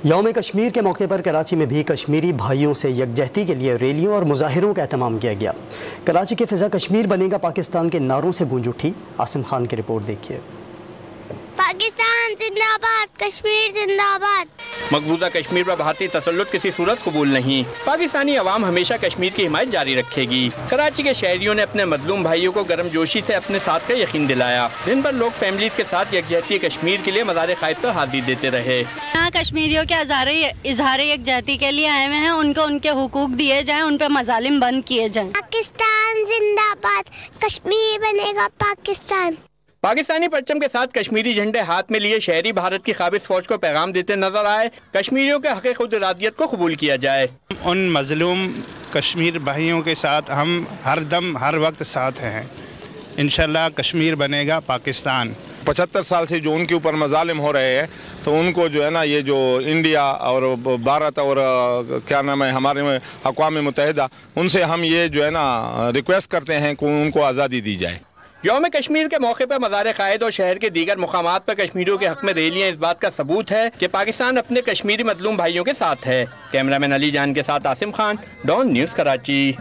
یوم کشمیر کے موقع پر کراچی میں بھی کشمیری بھائیوں سے یکجہتی کے لیے ریلیوں اور مظاہروں کا اہتمام کیا گیا۔ کراچی کی فضا کشمیر بنے گا پاکستان کے نعروں سے گونج اٹھی۔ عاصم خان کی رپورٹ دیکھیے۔ پاکستان زندہ باد، کشمیر زندہ باد۔ مقبوضہ کشمیر پر بھارتی تسلط کسی صورت قبول نہیں۔ پاکستانی عوام ہمیشہ کشمیر کی حمایت جاری رکھے گی۔ کراچی کے شہریوں نے اپنے مظلوم بھائیوں کو گرم جوشی سے اپنے ساتھ کا یقین دلایا۔ دن بھر لوگ فیملیز کے ساتھ یکجہتی کشمیر کے لیے مزار قائد پر حاضری دیتے رہے۔ یہاں کشمیریوں کے اظہار یکجہتی کے لیے آئے ہوئے ہیں، ان کو ان کے حقوق دیے جائیں، ان پہ مظالم بند کیے جائیں۔ پاکستان زندہ باد، کشمیر بنے گا پاکستان۔ پاکستانی پرچم کے ساتھ کشمیری جھنڈے ہاتھ میں لیے شہری بھارت کی قابض فوج کو پیغام دیتے نظر آئے۔ کشمیریوں کے حق خود ارادیت کو قبول کیا جائے۔ ان مظلوم کشمیر بھائیوں کے ساتھ ہم ہر دم ہر وقت ساتھ ہیں۔ انشاءاللہ کشمیر بنے گا پاکستان۔ 75 سال سے جو ان کے اوپر مظالم ہو رہے ہیں تو ان کو جو ہے نا یہ جو انڈیا اور بھارت اور کیا نام ہے ہمارے اقوام متحدہ ان سے ہم یہ جو ہے نا ریکویسٹ کرتے ہیں کہ ان کو آزادی دی جائے۔ یوم کشمیر کے موقع پر مزار قائد اور شہر کے دیگر مقامات پر کشمیریوں کے حق میں ریلیاں اس بات کا ثبوت ہے کہ پاکستان اپنے کشمیری مظلوم بھائیوں کے ساتھ ہے۔ کیمرہ مین علی جان کے ساتھ عاصم خان، ڈان نیوز کراچی۔